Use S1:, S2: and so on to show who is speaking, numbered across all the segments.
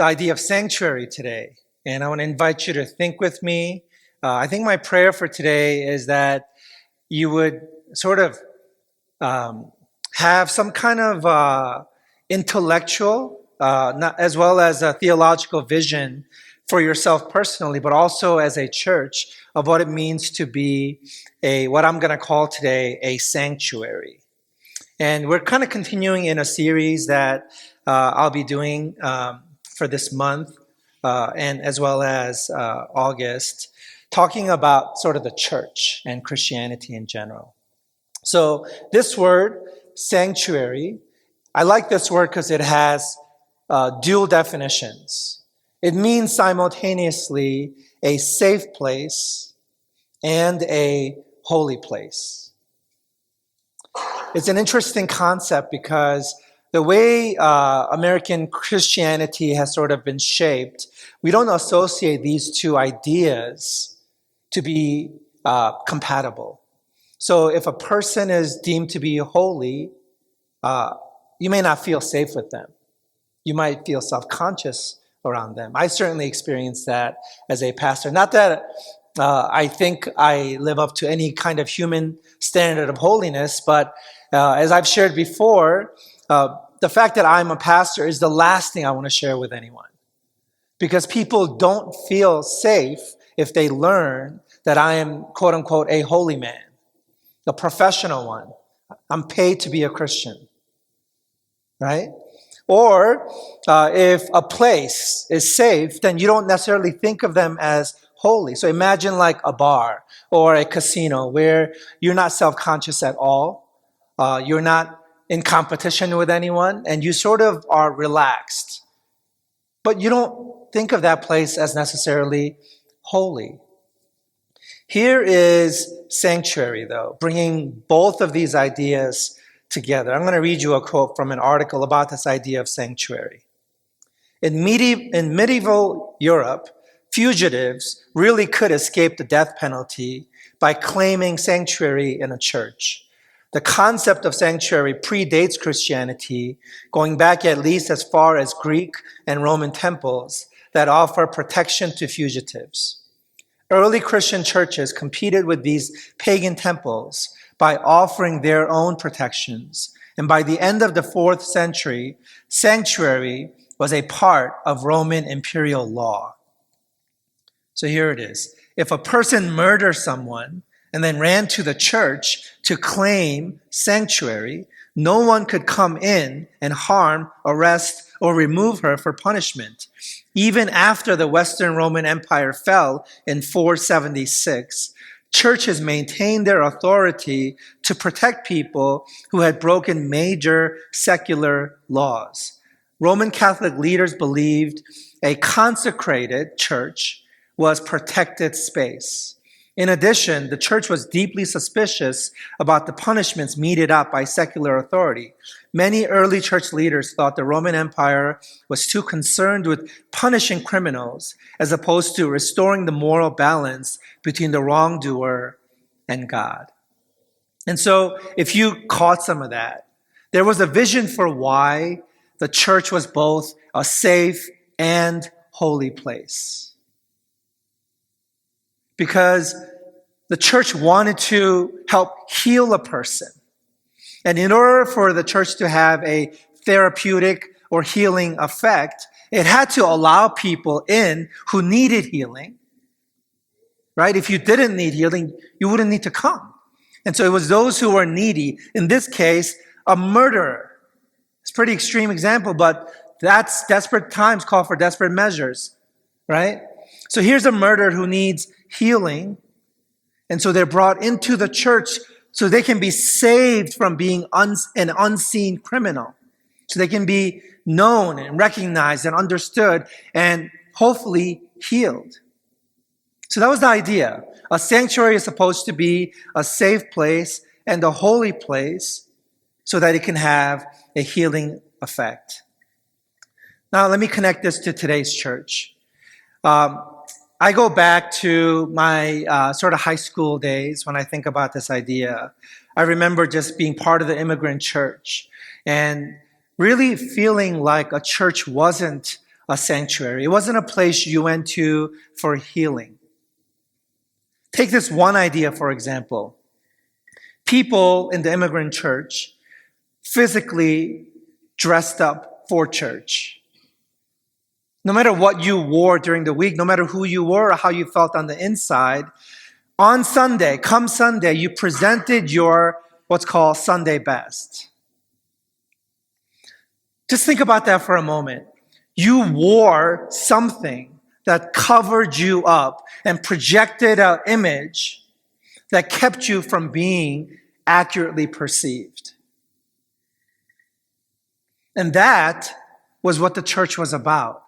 S1: the idea of sanctuary today. And I want to invite you to think with me. I think my prayer for today is that you would sort of have some kind of intellectual, as well as a theological vision for yourself personally, but also as a church of what it means to be what I'm going to call today a sanctuary. And we're kind of continuing in a series that I'll be doing for this month and as well as August, talking about sort of the church and Christianity in general. So this word, sanctuary, I like this word because it has dual definitions. It means simultaneously a safe place and a holy place. It's an interesting concept because the way American Christianity has sort of been shaped, we don't associate these two ideas to be compatible. So if a person is deemed to be holy, you may not feel safe with them. You might feel self-conscious around them. I certainly experienced that as a pastor. Not that I think I live up to any kind of human standard of holiness, but as I've shared before, the fact that I'm a pastor is the last thing I want to share with anyone. Because people don't feel safe if they learn that I am, quote unquote, a holy man, a professional one. I'm paid to be a Christian, right? Or if a place is safe, then you don't necessarily think of them as holy. So imagine like a bar or a casino where you're not self-conscious at all. You're not in competition with anyone, and you sort of are relaxed. But you don't think of that place as necessarily holy. Here is sanctuary, though, bringing both of these ideas together. I'm going to read you a quote from an article about this idea of sanctuary. In medieval Europe, fugitives really could escape the death penalty by claiming sanctuary in a church. The concept of sanctuary predates Christianity, going back at least as far as Greek and Roman temples that offer protection to fugitives. Early Christian churches competed with these pagan temples by offering their own protections. And by the end of the 4th century, sanctuary was a part of Roman imperial law. So here it is. If a person murders someone and then ran to the church to claim sanctuary, no one could come in and harm, arrest, or remove her for punishment. Even after the Western Roman Empire fell in 476, churches maintained their authority to protect people who had broken major secular laws. Roman Catholic leaders believed a consecrated church was protected space. In addition, the church was deeply suspicious about the punishments meted out by secular authority. Many early church leaders thought the Roman Empire was too concerned with punishing criminals as opposed to restoring the moral balance between the wrongdoer and God. And so, if you caught some of that, there was a vision for why the church was both a safe and holy place. Because the church wanted to help heal a person. And in order for the church to have a therapeutic or healing effect, it had to allow people in who needed healing, right? If you didn't need healing, you wouldn't need to come. And so it was those who were needy. In this case, a murderer. It's a pretty extreme example, but that's desperate times call for desperate measures, right? So here's a murderer who needs healing. And so they're brought into the church so they can be saved from being an unseen criminal. So they can be known and recognized and understood and hopefully healed. So that was the idea. A sanctuary is supposed to be a safe place and a holy place so that it can have a healing effect. Now let me connect this to today's church. I go back to my sort of high school days when I think about this idea. I remember just being part of the immigrant church and really feeling like a church wasn't a sanctuary. It wasn't a place you went to for healing. Take this one idea, for example. People in the immigrant church physically dressed up for church. No matter what you wore during the week, no matter who you were or how you felt on the inside, on Sunday, come Sunday, you presented your what's called Sunday best. Just think about that for a moment. You wore something that covered you up and projected an image that kept you from being accurately perceived. And that was what the church was about.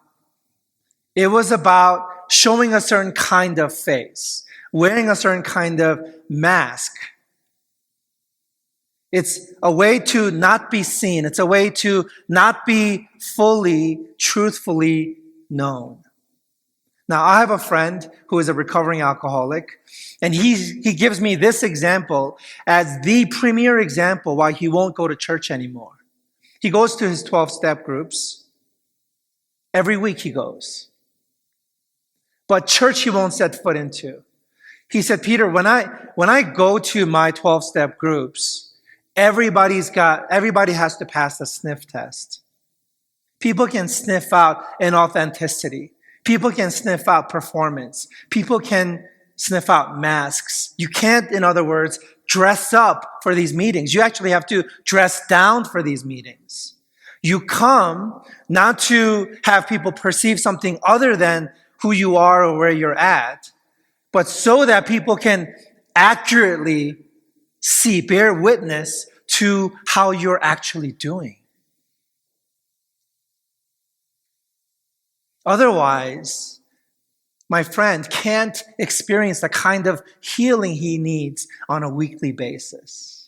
S1: It was about showing a certain kind of face, wearing a certain kind of mask. It's a way to not be seen. It's a way to not be fully, truthfully known. Now, I have a friend who is a recovering alcoholic, and he gives me this example as the premier example why he won't go to church anymore. He goes to his 12-step groups. Every week he goes. But church he won't set foot into. He said, Peter, when I go to my 12-step groups, everybody has to pass the sniff test. People can sniff out inauthenticity. People can sniff out performance. People can sniff out masks. You can't, in other words, dress up for these meetings. You actually have to dress down for these meetings. You come not to have people perceive something other than who you are or where you're at, but so that people can accurately see, bear witness to how you're actually doing. Otherwise, my friend can't experience the kind of healing he needs on a weekly basis.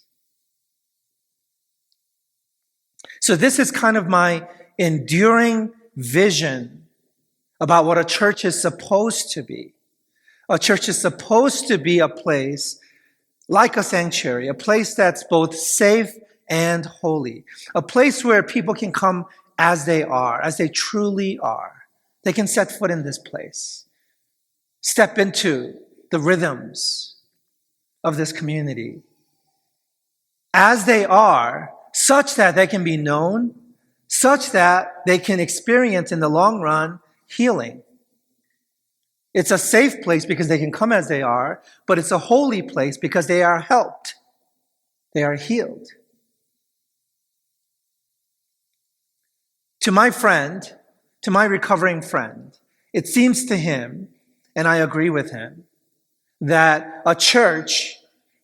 S1: So this is kind of my enduring vision about what a church is supposed to be. A church is supposed to be a place like a sanctuary, a place that's both safe and holy, a place where people can come as they are, as they truly are. They can set foot in this place, step into the rhythms of this community as they are, such that they can be known, such that they can experience in the long run healing. It's a safe place because they can come as they are, but it's a holy place because they are helped. They are healed. To my friend, to my recovering friend, it seems to him, and I agree with him, that a church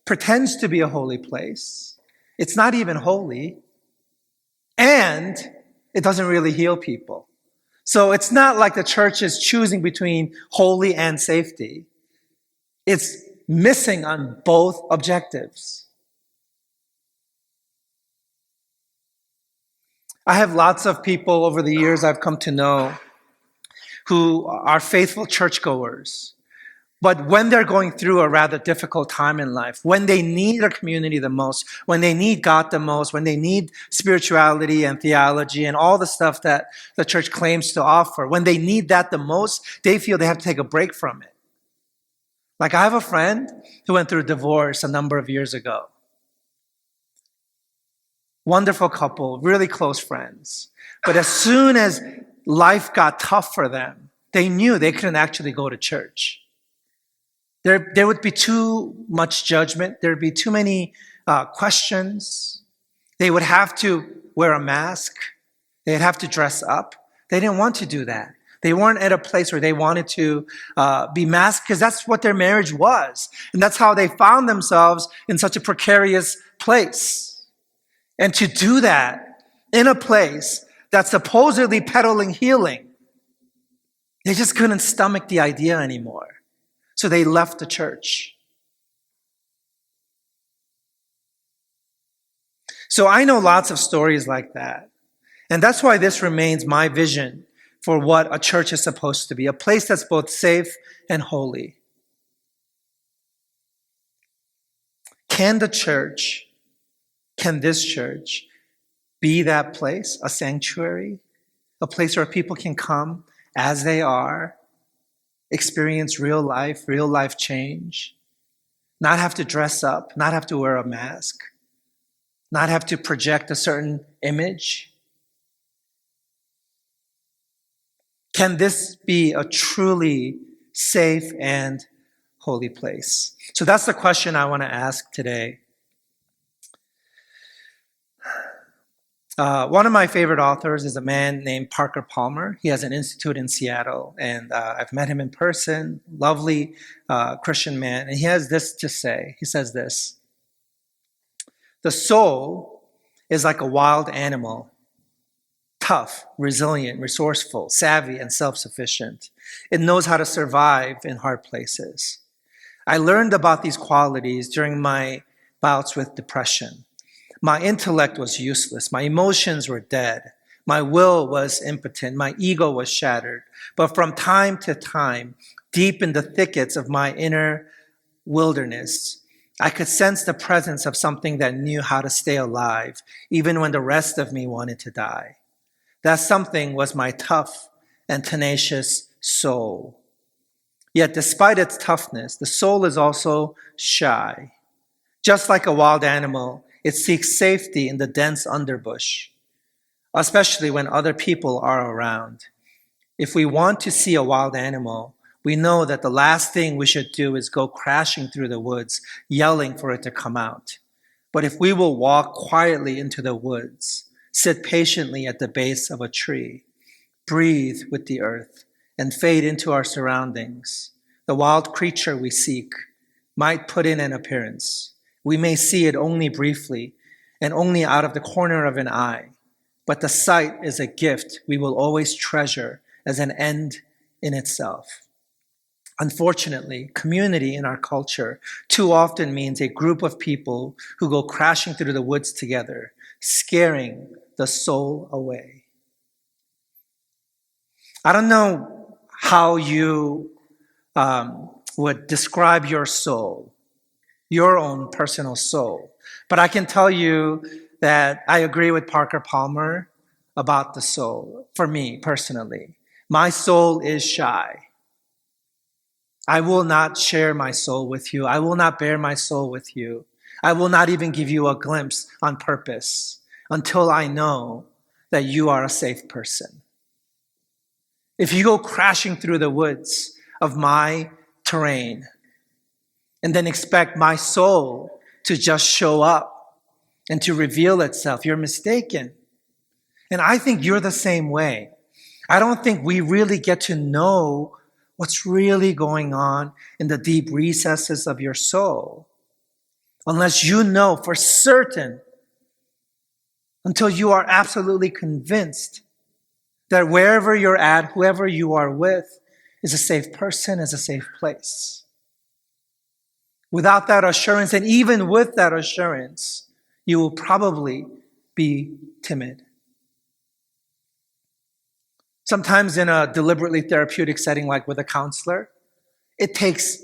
S1: pretends to be a holy place. It's not even holy, and it doesn't really heal people. So it's not like the church is choosing between holy and safety. It's missing on both objectives. I have lots of people over the years I've come to know who are faithful churchgoers. But when they're going through a rather difficult time in life, when they need a community the most, when they need God the most, when they need spirituality and theology and all the stuff that the church claims to offer, when they need that the most, they feel they have to take a break from it. Like I have a friend who went through a divorce a number of years ago. Wonderful couple, really close friends. But as soon as life got tough for them, they knew they couldn't actually go to church. There would be too much judgment. There would be too many questions. They would have to wear a mask. They'd have to dress up. They didn't want to do that. They weren't at a place where they wanted to be masked because that's what their marriage was. And that's how they found themselves in such a precarious place. And to do that in a place that's supposedly peddling healing, they just couldn't stomach the idea anymore. So they left the church. So I know lots of stories like that. And that's why this remains my vision for what a church is supposed to be, a place that's both safe and holy. Can this church be that place, a sanctuary, a place where people can come as they are, experience real life change, not have to dress up, not have to wear a mask, not have to project a certain image? Can this be a truly safe and holy place? So that's the question I want to ask today. One of my favorite authors is a man named Parker Palmer. He has an institute in Seattle, and I've met him in person. Lovely Christian man. And he has this to say. He says this: the soul is like a wild animal, tough, resilient, resourceful, savvy, and self-sufficient. It knows how to survive in hard places. I learned about these qualities during my bouts with depression. My intellect was useless. My emotions were dead. My will was impotent. My ego was shattered. But from time to time, deep in the thickets of my inner wilderness, I could sense the presence of something that knew how to stay alive, even when the rest of me wanted to die. That something was my tough and tenacious soul. Yet despite its toughness, the soul is also shy. Just like a wild animal, it seeks safety in the dense underbush, especially when other people are around. If we want to see a wild animal, we know that the last thing we should do is go crashing through the woods, yelling for it to come out. But if we will walk quietly into the woods, sit patiently at the base of a tree, breathe with the earth, and fade into our surroundings, the wild creature we seek might put in an appearance. We may see it only briefly and only out of the corner of an eye, but the sight is a gift we will always treasure as an end in itself. Unfortunately, community in our culture too often means a group of people who go crashing through the woods together, scaring the soul away. I don't know how you would describe your soul, your own personal soul. But I can tell you that I agree with Parker Palmer about the soul. For me personally, my soul is shy. I will not share my soul with you. I will not bear my soul with you. I will not even give you a glimpse on purpose until I know that you are a safe person. If you go crashing through the woods of my terrain, and then expect my soul to just show up and to reveal itself, you're mistaken. And I think you're the same way. I don't think we really get to know what's really going on in the deep recesses of your soul unless you know for certain, until you are absolutely convinced that wherever you're at, whoever you are with, is a safe person, is a safe place. Without that assurance, and even with that assurance, you will probably be timid. Sometimes in a deliberately therapeutic setting, like with a counselor, it takes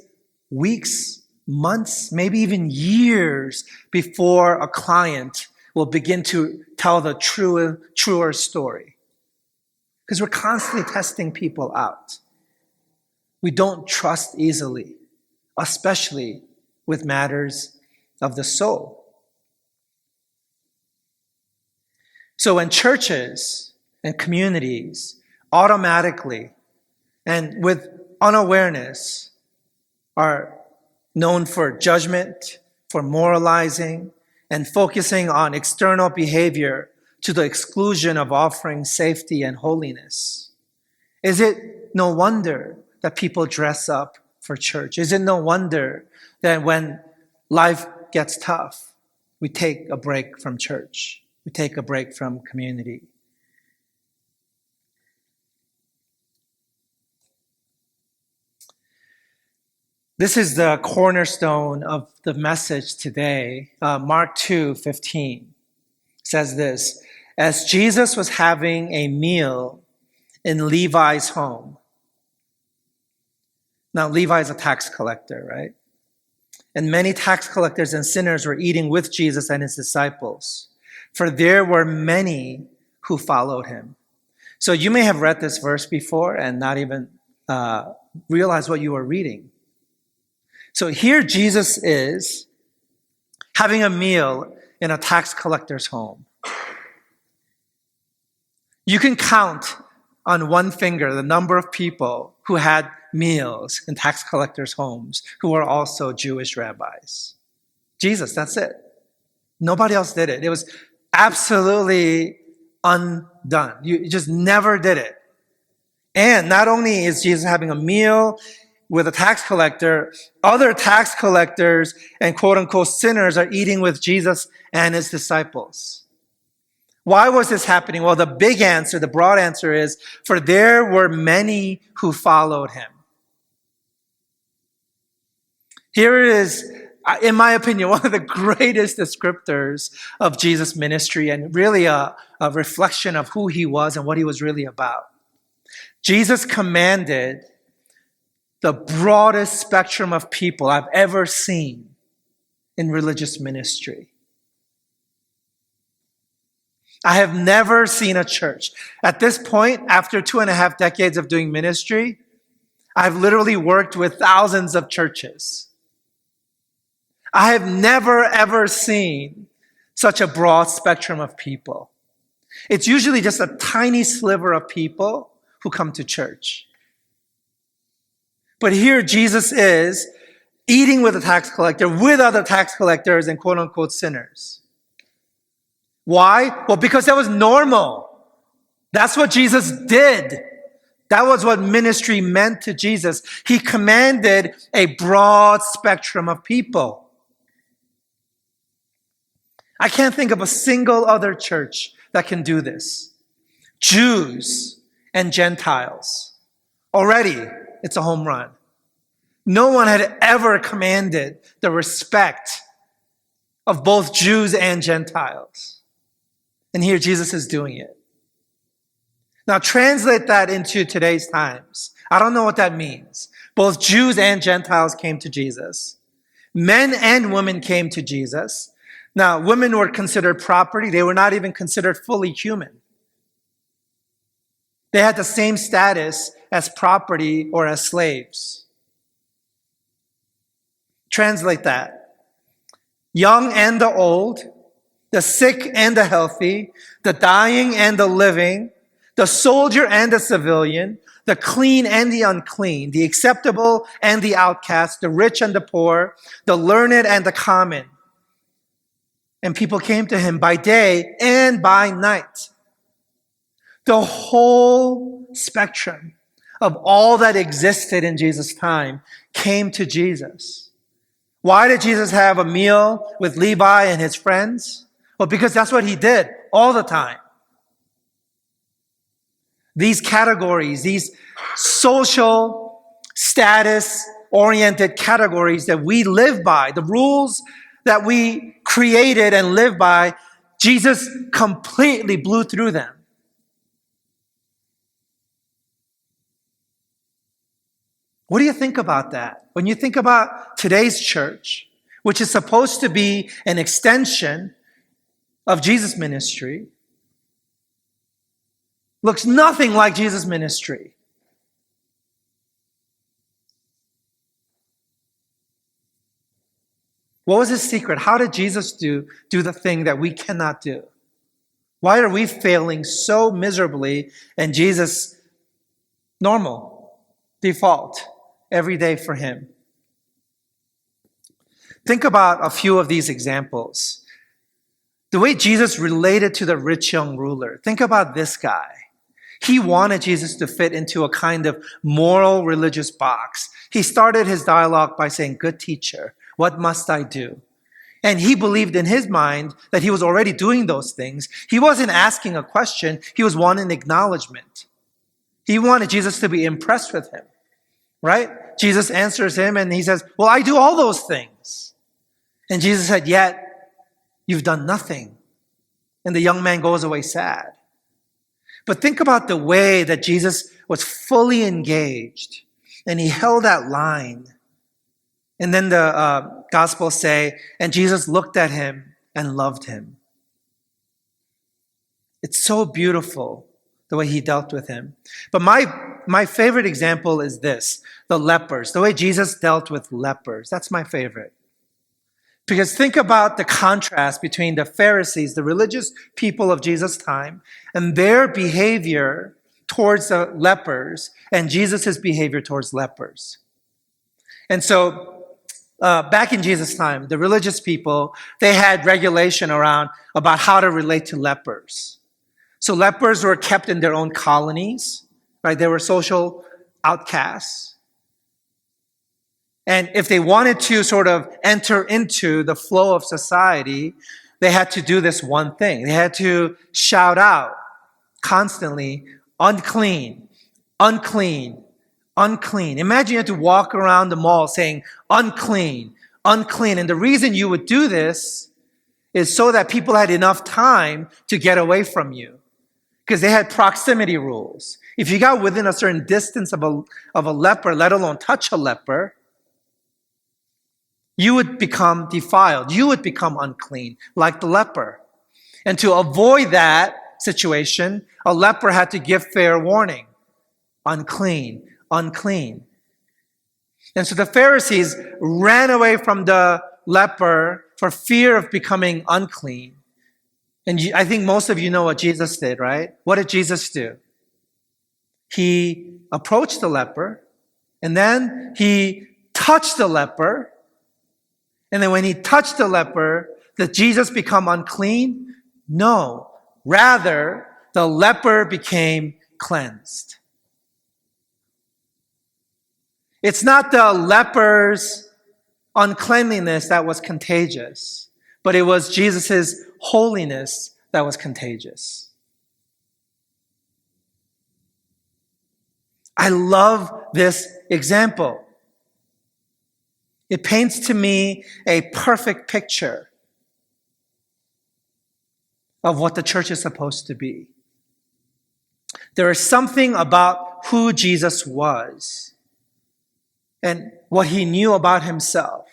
S1: weeks, months, maybe even years before a client will begin to tell the truer story. Because we're constantly testing people out. We don't trust easily, especially with matters of the soul. So when churches and communities automatically and with unawareness are known for judgment, for moralizing, and focusing on external behavior to the exclusion of offering safety and holiness, is it no wonder that people dress up for church? Is it no wonder that when life gets tough, we take a break from church? We take a break from community. This is the cornerstone of the message today. Mark 2:15 says this: as Jesus was having a meal in Levi's home. Now, Levi is a tax collector, right? And many tax collectors and sinners were eating with Jesus and his disciples, for there were many who followed him. So you may have read this verse before and not even realize what you were reading. So here Jesus is having a meal in a tax collector's home. You can count on one finger the number of people who had meals in tax collectors' homes who were also Jewish rabbis. Jesus, that's it. Nobody else did it. It was absolutely undone. You just never did it. And not only is Jesus having a meal with a tax collector, other tax collectors and quote-unquote sinners are eating with Jesus and his disciples. Why was this happening? Well, the big answer, the broad answer is, for there were many who followed him. Here is, in my opinion, one of the greatest descriptors of Jesus' ministry and really a reflection of who he was and what he was really about. Jesus commanded the broadest spectrum of people I've ever seen in religious ministry. I have never seen a church. At this point, after 2.5 decades of doing ministry, I've literally worked with thousands of churches. I have never, ever seen such a broad spectrum of people. It's usually just a tiny sliver of people who come to church. But here Jesus is eating with a tax collector, with other tax collectors and quote-unquote sinners. Why? Well, because that was normal. That's what Jesus did. That was what ministry meant to Jesus. He commanded a broad spectrum of people. I can't think of a single other church that can do this. Jews and Gentiles. Already, it's a home run. No one had ever commanded the respect of both Jews and Gentiles. And here Jesus is doing it. Now translate that into today's times. I don't know what that means. Both Jews and Gentiles came to Jesus. Men and women came to Jesus. Now, women were considered property. They were not even considered fully human. They had the same status as property or as slaves. Translate that. Young and the old, the sick and the healthy, the dying and the living, the soldier and the civilian, the clean and the unclean, the acceptable and the outcast, the rich and the poor, the learned and the common. And people came to him by day and by night. The whole spectrum of all that existed in Jesus' time came to Jesus. Why did Jesus have a meal with Levi and his friends? Well, because that's what he did all the time. These categories, these social status-oriented categories that we live by, the rules that we created and live by, Jesus completely blew through them. What do you think about that? When you think about today's church, which is supposed to be an extension of Jesus' ministry, looks nothing like Jesus' ministry. What was his secret? How did Jesus do the thing that we cannot do? Why are we failing so miserably and Jesus normal, default, every day for him? Think about a few of these examples. The way Jesus related to the rich young ruler. Think about this guy. He wanted Jesus to fit into a kind of moral religious box. He started his dialogue by saying, "Good teacher, what must I do?" And he believed in his mind that he was already doing those things. He wasn't asking a question. He was wanting acknowledgement. He wanted Jesus to be impressed with him, right? Jesus answers him and he says, "Well, I do all those things." And Jesus said, "Yet you've done nothing." And the young man goes away sad. But think about the way that Jesus was fully engaged and he held that line. And then the Gospels say, and Jesus looked at him and loved him. It's so beautiful the way he dealt with him. But my favorite example is this, the lepers, the way Jesus dealt with lepers. That's my favorite. Because think about the contrast between the Pharisees, the religious people of Jesus' time, and their behavior towards the lepers and Jesus' behavior towards lepers. And so back in Jesus' time, the religious people, they had regulation about how to relate to lepers. So lepers were kept in their own colonies, right? They were social outcasts. And if they wanted to sort of enter into the flow of society, they had to do this one thing. They had to shout out constantly, unclean, unclean, unclean. Imagine you had to walk around the mall saying, unclean, unclean. And the reason you would do this is so that people had enough time to get away from you. Because they had proximity rules. If you got within a certain distance of a leper, let alone touch a leper, you would become defiled. You would become unclean, like the leper. And to avoid that situation, a leper had to give fair warning. Unclean, unclean. And so the Pharisees ran away from the leper for fear of becoming unclean. And I think most of you know what Jesus did, right? What did Jesus do? He approached the leper, and then he touched the leper. And then when he touched the leper, did Jesus become unclean? No. Rather, the leper became cleansed. It's not the leper's uncleanliness that was contagious, but it was Jesus' holiness that was contagious. I love this example. It paints to me a perfect picture of what the church is supposed to be. There is something about who Jesus was and what he knew about himself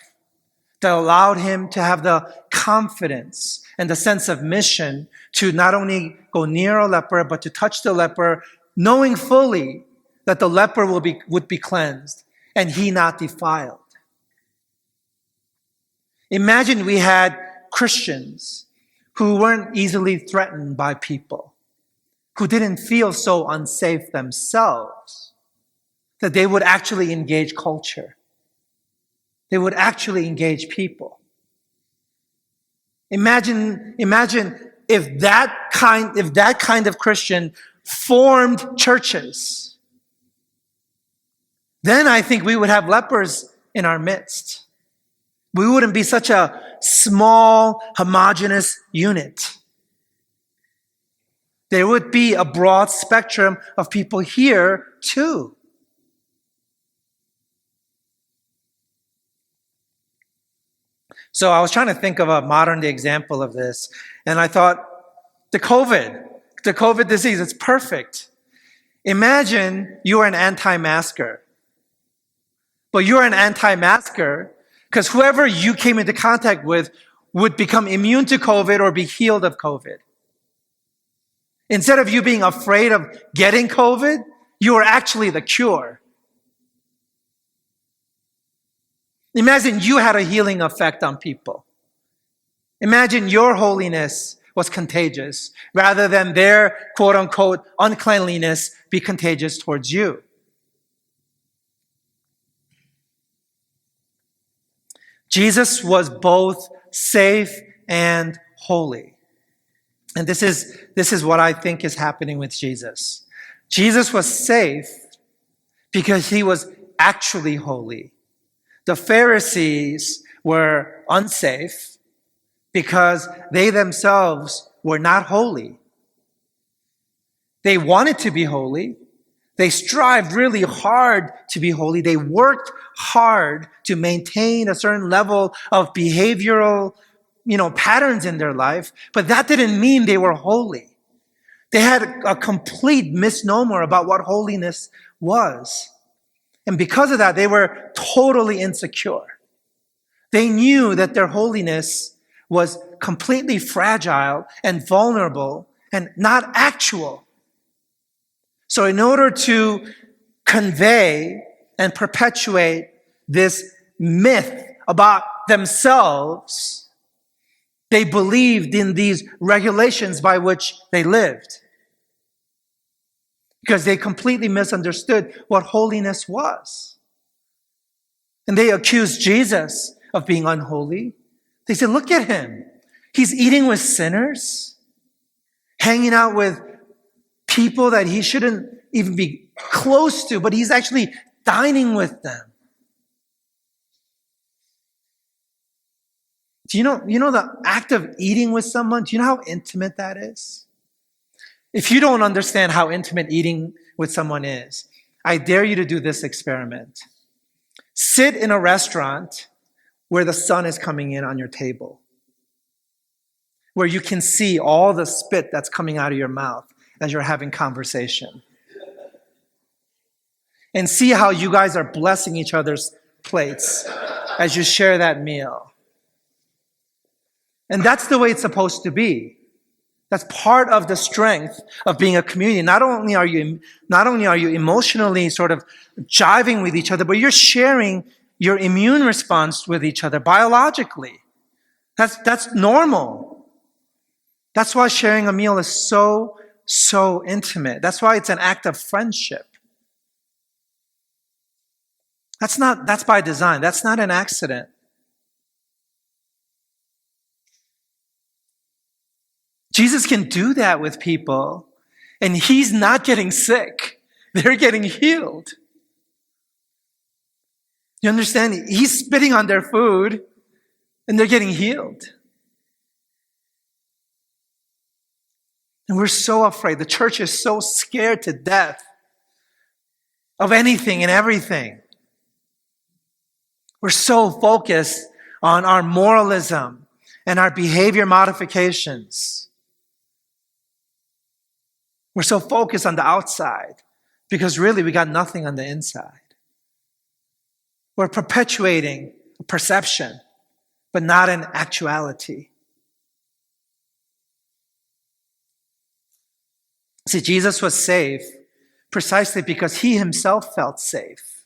S1: that allowed him to have the confidence and the sense of mission to not only go near a leper, but to touch the leper, knowing fully that the leper would be cleansed and he not defiled. Imagine we had Christians who weren't easily threatened by people, who didn't feel so unsafe themselves, that they would actually engage culture. They would actually engage people. Imagine if that kind of Christian formed churches. Then I think we would have lepers in our midst. We wouldn't be such a small, homogeneous unit. There would be a broad spectrum of people here too. So I was trying to think of a modern day example of this, and I thought, the COVID disease, it's perfect. Imagine you are an anti-masker. But you're an anti-masker because whoever you came into contact with would become immune to COVID or be healed of COVID. Instead of you being afraid of getting COVID, you are actually the cure. Imagine you had a healing effect on people. Imagine your holiness was contagious rather than their quote-unquote uncleanliness be contagious towards you. Jesus was both safe and holy. And this is what I think is happening with Jesus. Jesus was safe because he was actually holy. The Pharisees were unsafe because they themselves were not holy. They wanted to be holy. They strived really hard to be holy. They worked hard to maintain a certain level of behavioral, patterns in their life, but that didn't mean they were holy. They had a complete misnomer about what holiness was. And because of that, they were totally insecure. They knew that their holiness was completely fragile and vulnerable and not actual. So in order to convey and perpetuate this myth about themselves, they believed in these regulations by which they lived, because they completely misunderstood what holiness was. And they accused Jesus of being unholy. They said, look at him. He's eating with sinners, hanging out with people that he shouldn't even be close to, but he's actually dining with them. Do you know the act of eating with someone? Do you know how intimate that is? If you don't understand how intimate eating with someone is, I dare you to do this experiment. Sit in a restaurant where the sun is coming in on your table, where you can see all the spit that's coming out of your mouth as you're having conversation. And see how you guys are blessing each other's plates as you share that meal. And that's the way it's supposed to be. That's part of the strength of being a community. Not only are you emotionally sort of jiving with each other, but you're sharing your immune response with each other biologically. That's normal. That's why sharing a meal is so intimate. That's why it's an act of friendship. That's by design. That's not an accident. Jesus can do that with people, and he's not getting sick. They're getting healed. You understand? He's spitting on their food, and they're getting healed. And we're so afraid. The church is so scared to death of anything and everything. We're so focused on our moralism and our behavior modifications. We're so focused on the outside because really we got nothing on the inside. We're perpetuating a perception, but not an actuality. See, Jesus was safe precisely because he himself felt safe.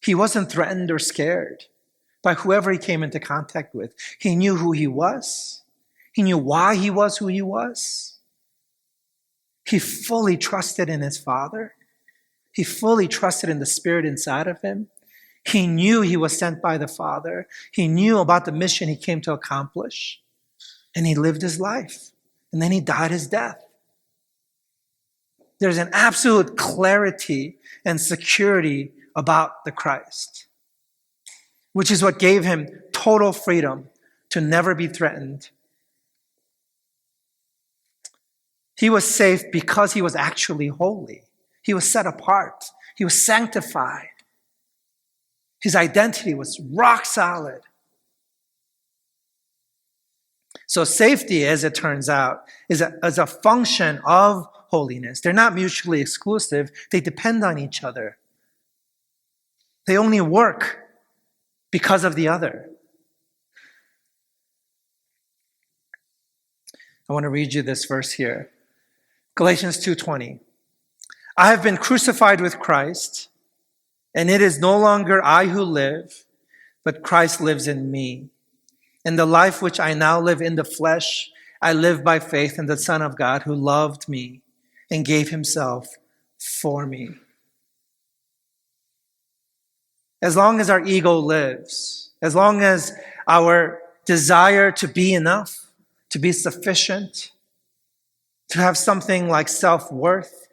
S1: He wasn't threatened or scared by whoever he came into contact with. He knew who he was. He knew why he was who he was. He fully trusted in his Father. He fully trusted in the Spirit inside of him. He knew he was sent by the Father. He knew about the mission he came to accomplish. And he lived his life. And then he died his death. There's an absolute clarity and security about the Christ, which is what gave him total freedom to never be threatened. He was safe because he was actually holy. He was set apart. He was sanctified. His identity was rock solid. So safety, as it turns out, is a function of holiness. They're not mutually exclusive. They depend on each other. They only work because of the other. I want to read you this verse here. Galatians 2:20. I have been crucified with Christ, and it is no longer I who live, but Christ lives in me. In the life which I now live in the flesh, I live by faith in the Son of God who loved me and gave himself for me. As long as our ego lives, as long as our desire to be enough, to be sufficient, to have something like self-worth.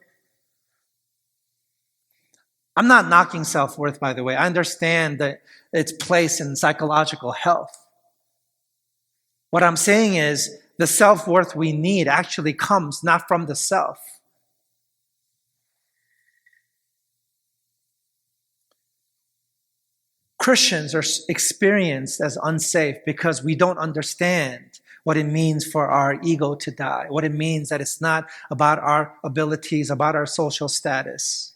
S1: I'm not knocking self-worth, by the way. I understand that its place in psychological health. What I'm saying is the self-worth we need actually comes not from the self. Christians are experienced as unsafe because we don't understand what it means for our ego to die, what it means that it's not about our abilities, about our social status.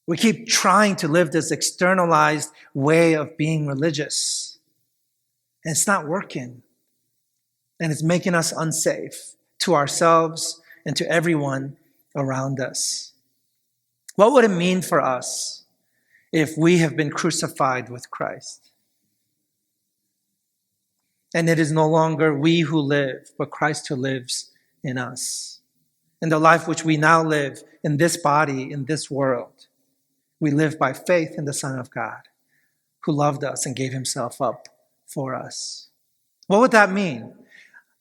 S1: We keep trying to live this externalized way of being religious, and it's not working. And it's making us unsafe to ourselves and to everyone around us. What would it mean for us if we have been crucified with Christ? And it is no longer we who live, but Christ who lives in us. In the life which we now live in this body, in this world, we live by faith in the Son of God, who loved us and gave himself up for us. What would that mean?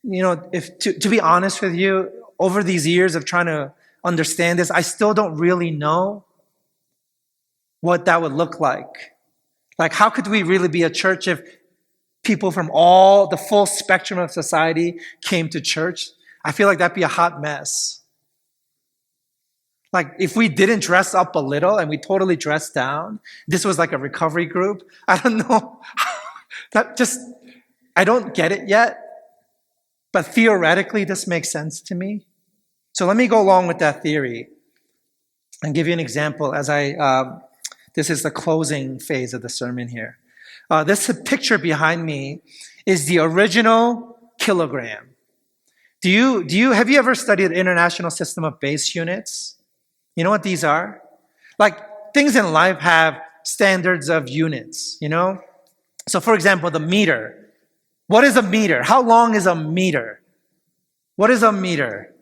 S1: If to be honest with you, over these years of trying to understand this, I still don't really know what that would look like. Like, how could we really be a church if people from all the full spectrum of society came to church? I feel like that'd be a hot mess. Like, if we didn't dress up a little and we totally dressed down, this was like a recovery group. I don't know. I don't get it yet. But theoretically, this makes sense to me. So let me go along with that theory and give you an example as this is the closing phase of the sermon here. This picture behind me is the original kilogram. Have you ever studied the International System of Base Units? You know what these are? Like, things in life have standards of units, So for example, the meter. What is a meter? How long is a meter? What is a meter?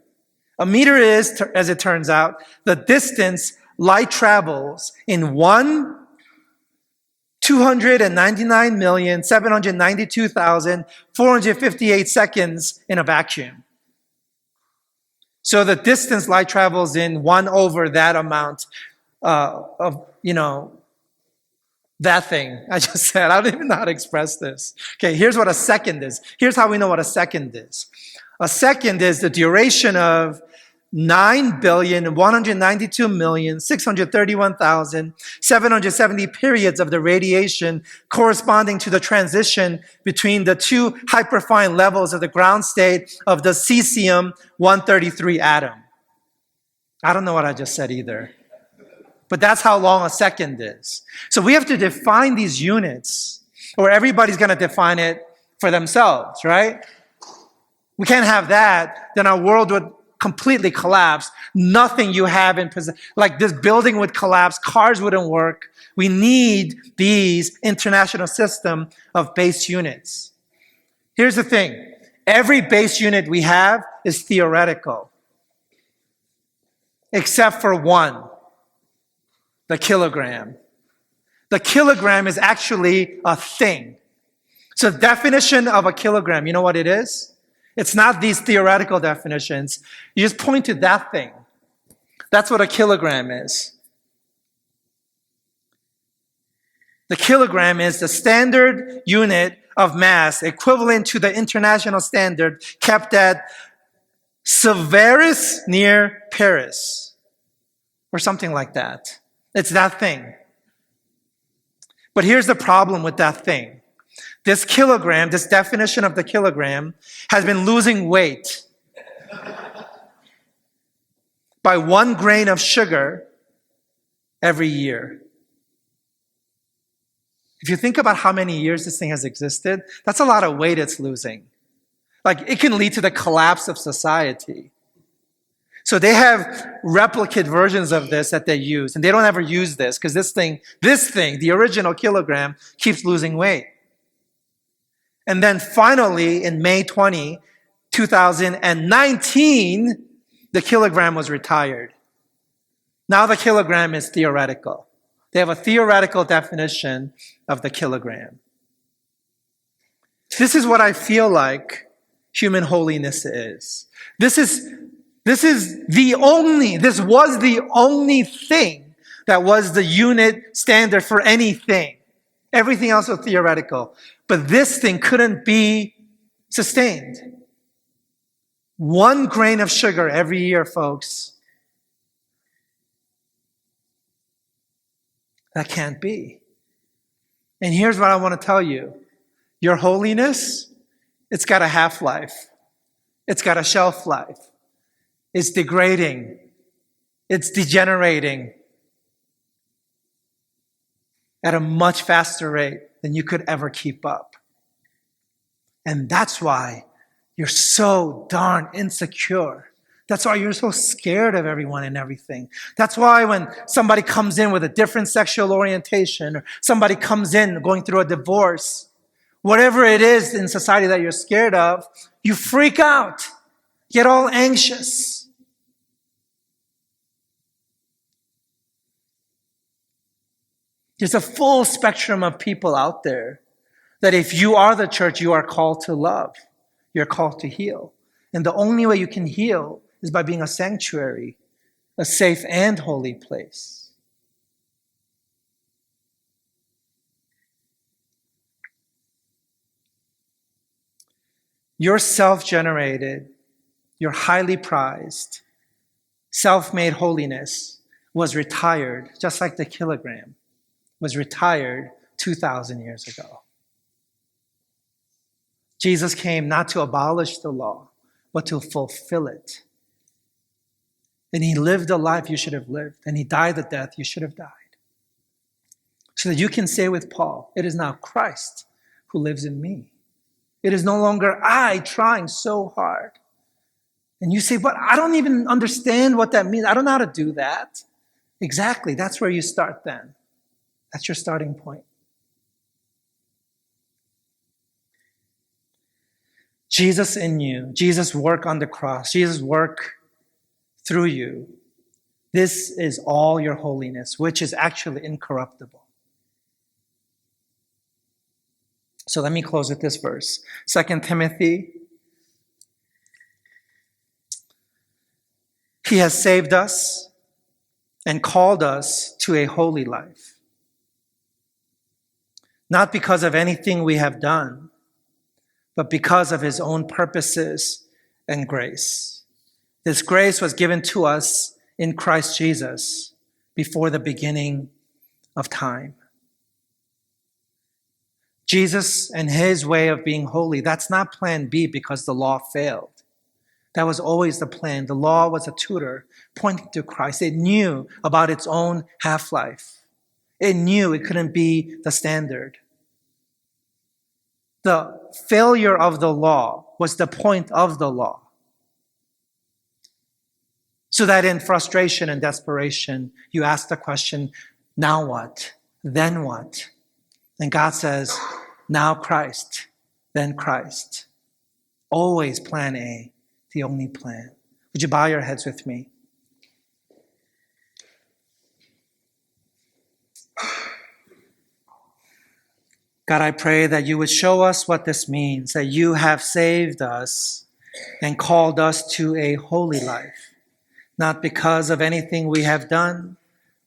S1: A meter is, as it turns out, the distance light travels in 299,792,458 seconds in a vacuum. So the distance light travels in 1 over that amount of that thing I just said. I don't even know how to express this. Okay, here's what a second is. Here's how we know what a second is. A second is the duration of 9,192,631,770 periods of the radiation corresponding to the transition between the two hyperfine levels of the ground state of the cesium-133 atom. I don't know what I just said either. But that's how long a second is. So we have to define these units, or everybody's going to define it for themselves, right? We can't have that. Then our world would completely collapse. Nothing you have in possession, like this building would collapse, cars wouldn't work. We need these international system of base units. Here's the thing. Every base unit we have is theoretical, except for one, the kilogram. The kilogram is actually a thing. So the definition of a kilogram, you know what it is? It's not these theoretical definitions. You just point to that thing. That's what a kilogram is. The kilogram is the standard unit of mass equivalent to the international standard kept at Severus near Paris, or something like that. It's that thing. But here's the problem with that thing. This kilogram, this definition of the kilogram, has been losing weight by 1 grain of sugar every year. If you think about how many years this thing has existed, that's a lot of weight it's losing. Like, it can lead to the collapse of society. So they have replicate versions of this that they use, and they don't ever use this because this thing, the original kilogram, keeps losing weight. And then finally, in May 2019, the kilogram was retired. Now the kilogram is theoretical. They have a theoretical definition of the kilogram. This is what I feel like human holiness is. This was the only thing that was the unit standard for anything. Everything else was theoretical. But this thing couldn't be sustained. 1 grain of sugar every year, folks. That can't be. And here's what I want to tell you. Your holiness, it's got a half-life. It's got a shelf life. It's degrading. It's degenerating at a much faster rate than you could ever keep up. And that's why you're so darn insecure That's why you're so scared of everyone and everything. That's why when somebody comes in with a different sexual orientation, or somebody comes in going through a divorce, whatever it is in society that you're scared of, you freak out, get all anxious. There's a full spectrum of people out there that if you are the church, you are called to love. You're called to heal. And the only way you can heal is by being a sanctuary, a safe and holy place. Your self-generated, your highly prized, self-made holiness was retired, just like the kilogram was retired 2,000 years ago. Jesus came not to abolish the law, but to fulfill it. And he lived the life you should have lived, and he died the death you should have died. So that you can say with Paul, it is now Christ who lives in me. It is no longer I trying so hard. And you say, but I don't even understand what that means. I don't know how to do that. Exactly. That's where you start then. That's your starting point. Jesus in you, Jesus' work on the cross, Jesus' work through you. This is all your holiness, which is actually incorruptible. So let me close with this verse. 2 Timothy. He has saved us and called us to a holy life. Not because of anything we have done, but because of his own purposes and grace. This grace was given to us in Christ Jesus before the beginning of time. Jesus and his way of being holy, that's not plan B because the law failed. That was always the plan. The law was a tutor pointing to Christ. It knew about its own half-life. It knew it couldn't be the standard. The failure of the law was the point of the law. So that in frustration and desperation, you ask the question, now what? Then what? And God says, now Christ, then Christ. Always plan A, the only plan. Would you bow your heads with me? God, I pray that you would show us what this means, that you have saved us and called us to a holy life, not because of anything we have done,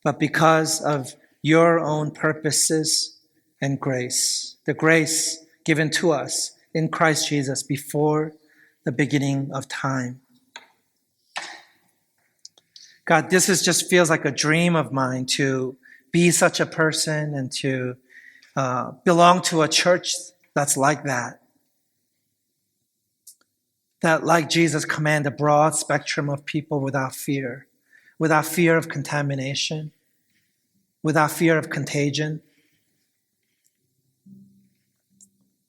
S1: but because of your own purposes and grace, the grace given to us in Christ Jesus before the beginning of time. God, this just feels like a dream of mine to be such a person and to belong to a church that's like that. That, like Jesus, command a broad spectrum of people without fear of contamination, without fear of contagion.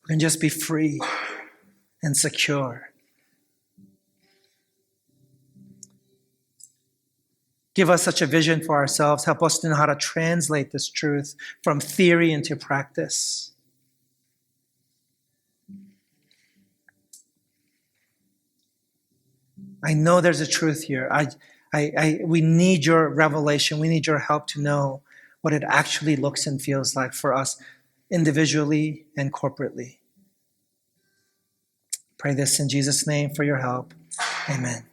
S1: We can just be free and secure. Give us such a vision for ourselves. Help us to know how to translate this truth from theory into practice. I know there's a truth here. We need your revelation. We need your help to know what it actually looks and feels like for us individually and corporately. Pray this in Jesus' name for your help. Amen.